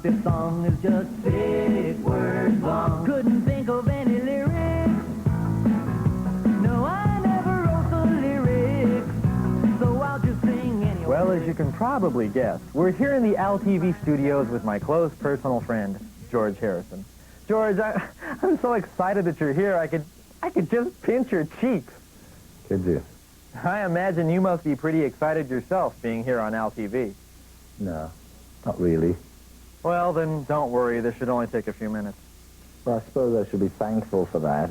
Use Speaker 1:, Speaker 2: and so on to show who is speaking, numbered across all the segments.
Speaker 1: This song is just 6 words long. Couldn't think of any lyrics. No, I never wrote the lyrics. So I'll just sing anyway.
Speaker 2: Well, as you can probably guess, we're here in the LTV studios with my close personal friend, George Harrison. George, I'm so excited that you're here. I could just pinch your cheeks.
Speaker 3: Could you?
Speaker 2: I imagine you must be pretty excited yourself being here on LTV.
Speaker 3: No, not really.
Speaker 2: Well, then don't worry. This should only take a few minutes.
Speaker 3: Well, I suppose I should be thankful for that.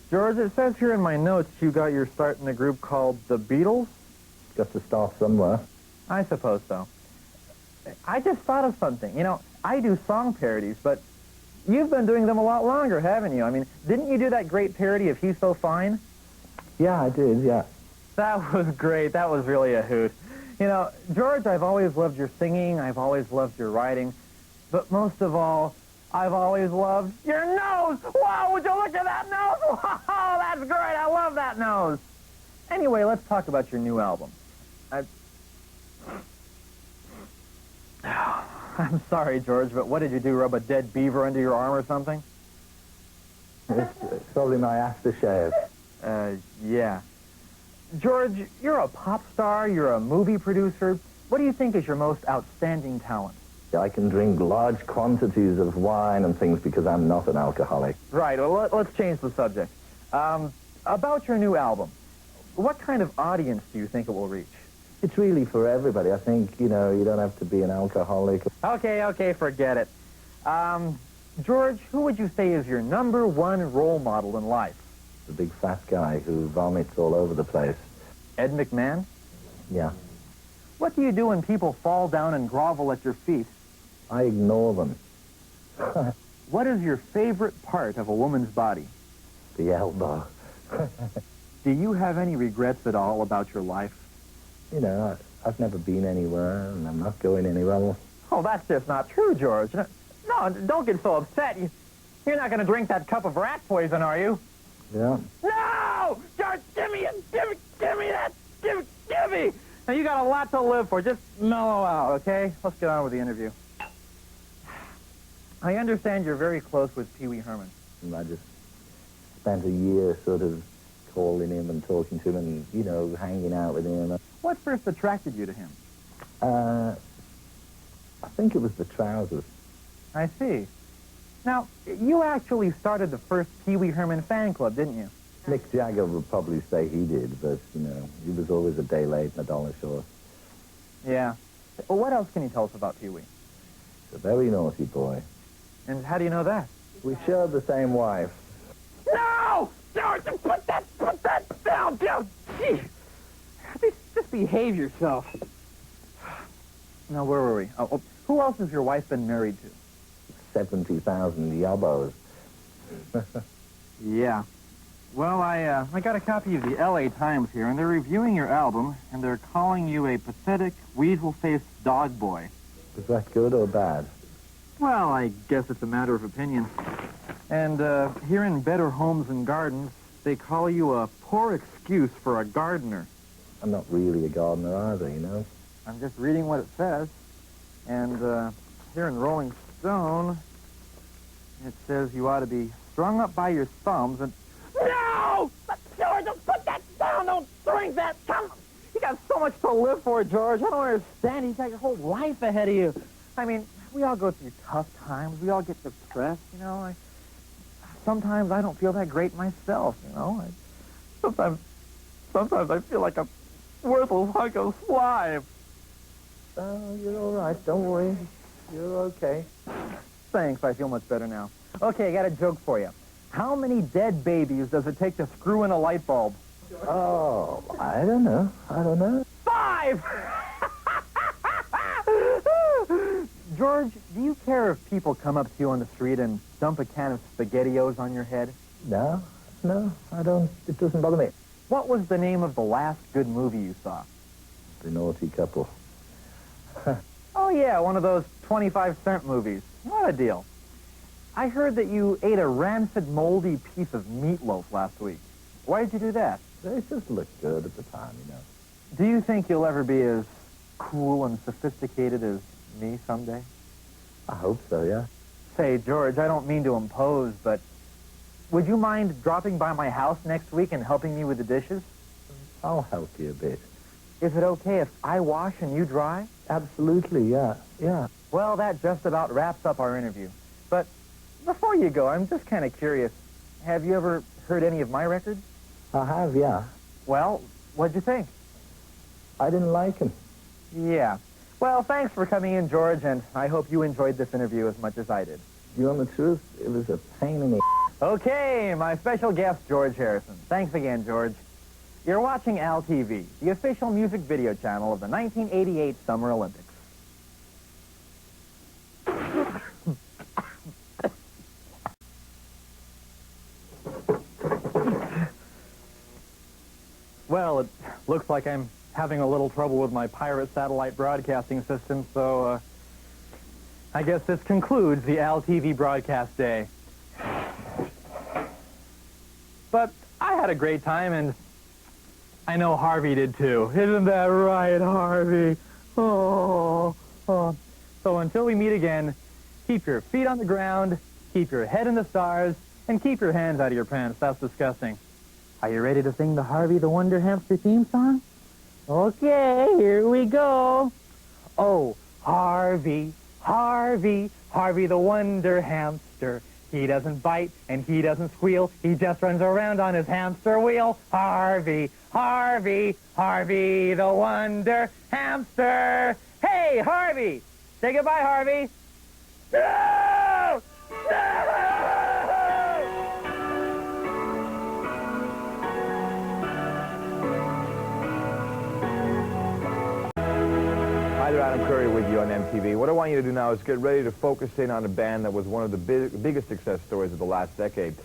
Speaker 2: George, it says here in my notes you got your start in a group called The Beatles?
Speaker 3: Got to start somewhere.
Speaker 2: I suppose so. I just thought of something. You know, I do song parodies, but you've been doing them a lot longer, haven't you? I mean, didn't you do that great parody of He's So Fine?
Speaker 3: Yeah, I did, yeah.
Speaker 2: That was great. That was really a hoot. You know, George, I've always loved your singing. I've always loved your writing. But most of all, I've always loved your nose. Wow, would you look at that nose? Wow, that's great. I love that nose. Anyway, let's talk about your new album. I'm sorry, George, but what did you do, rub a dead beaver under your arm or something?
Speaker 3: It's probably my aftershave.
Speaker 2: Yeah. George, you're a pop star, you're a movie producer. What do you think is your most outstanding talent?
Speaker 3: I can drink large quantities of wine and things because I'm not an alcoholic.
Speaker 2: Right, well, let's change the subject. About your new album, what kind of audience do you think it will reach?
Speaker 3: It's really for everybody. I think, you know, you don't have to be an alcoholic.
Speaker 2: Okay, forget it. George, who would you say is your #1 role model in life?
Speaker 3: The big fat guy who vomits all over the place.
Speaker 2: Ed McMahon?
Speaker 3: Yeah.
Speaker 2: What do you do when people fall down and grovel at your feet?
Speaker 3: I ignore them.
Speaker 2: What is your favorite part of a woman's body?
Speaker 3: The elbow.
Speaker 2: Do you have any regrets at all about your life?
Speaker 3: You know, I've never been anywhere, and I'm not going anywhere.
Speaker 2: Oh, that's just not true, George. No, don't get so upset. You're not going to drink that cup of rat poison, are you?
Speaker 3: Yeah.
Speaker 2: No! George, give me that! Give me! Now, you got a lot to live for. Just mellow out, okay? Let's get on with the interview. I understand you're very close with Pee Wee Herman.
Speaker 3: And I just spent a year sort of calling him and talking to him and, you know, hanging out with him.
Speaker 2: What first attracted you to him?
Speaker 3: I think it was the trousers.
Speaker 2: I see. Now, you actually started the first Pee Wee Herman fan club, didn't you?
Speaker 3: Mick Jagger would probably say he did, but, you know, he was always a day late and a dollar short.
Speaker 2: Yeah. Well, what else can you tell us about Pee Wee?
Speaker 3: He's a very naughty boy.
Speaker 2: And how do you know that?
Speaker 3: We shared the same wife.
Speaker 2: No! George, put that down, Joe! Gee! Just behave yourself. Now, where were we? Oh, who else has your wife been married to?
Speaker 3: 70,000 yabos.
Speaker 2: Yeah. Well, I got a copy of the L.A. Times here, and they're reviewing your album, and they're calling you a pathetic, weasel-faced dog boy.
Speaker 3: Is that good or bad?
Speaker 2: Well, I guess it's a matter of opinion. And here in Better Homes and Gardens, they call you a poor excuse for a gardener.
Speaker 3: I'm not really a gardener either, you know.
Speaker 2: I'm just reading what it says. And here in Rolling Stone, it says you ought to be strung up by your thumbs and... No! George, don't put that down! Don't drink that! Come! You got so much to live for, George. I don't understand. You got your whole life ahead of you. I mean, we all go through tough times. We all get depressed, you know. Sometimes I don't feel that great myself, you know. Sometimes I feel like a worthless hunk of slime.
Speaker 3: Oh, you're all right. Don't worry. You're okay.
Speaker 2: Thanks. I feel much better now. Okay, I got a joke for you. How many dead babies does it take to screw in a light bulb?
Speaker 3: Oh, I don't know.
Speaker 2: 5! George, do you care if people come up to you on the street and dump a can of SpaghettiOs on your head?
Speaker 3: No, I don't. It doesn't bother me.
Speaker 2: What was the name of the last good movie you saw?
Speaker 3: The Naughty Couple.
Speaker 2: Oh, yeah, one of those 25-cent movies. What a deal. I heard that you ate a rancid, moldy piece of meatloaf last week. Why did you do that?
Speaker 3: They just looked good at the time, you know.
Speaker 2: Do you think you'll ever be as cool and sophisticated as me someday?
Speaker 3: I hope so, yeah.
Speaker 2: Say, George, I don't mean to impose, but would you mind dropping by my house next week and helping me with the dishes?
Speaker 3: I'll help you a bit.
Speaker 2: Is it okay if I wash and you dry?
Speaker 3: Absolutely, yeah, yeah.
Speaker 2: Well, that just about wraps up our interview. But before you go, I'm just kind of curious. Have you ever heard any of my records?
Speaker 3: I have, yeah.
Speaker 2: Well, what'd you think?
Speaker 3: I didn't like him.
Speaker 2: Yeah. Well, thanks for coming in, George, and I hope you enjoyed this interview as much as I did.
Speaker 3: You want the truth? It was a pain in the...
Speaker 2: Okay, my special guest, George Harrison. Thanks again, George. You're watching Al TV, the official music video channel of the 1988 Summer Olympics. Well, it looks like I'm having a little trouble with my pirate satellite broadcasting system, so I guess this concludes the Al TV broadcast day. But I had a great time, and I know Harvey did too. Isn't that right, Harvey? Oh. So until we meet again, keep your feet on the ground, keep your head in the stars, and keep your hands out of your pants. That's disgusting. Are you ready to sing the Harvey the Wonder Hamster theme song? Okay, here we go. Oh, Harvey, Harvey, Harvey the Wonder Hamster. He doesn't bite and he doesn't squeal. He just runs around on his hamster wheel. Harvey, Harvey, Harvey the Wonder Hamster. Hey, Harvey! Say goodbye, Harvey. No! No!
Speaker 4: Hi there, Adam Curry with you on MTV. What I want you to do now is get ready to focus in on a band that was one of the biggest success stories of the last decade.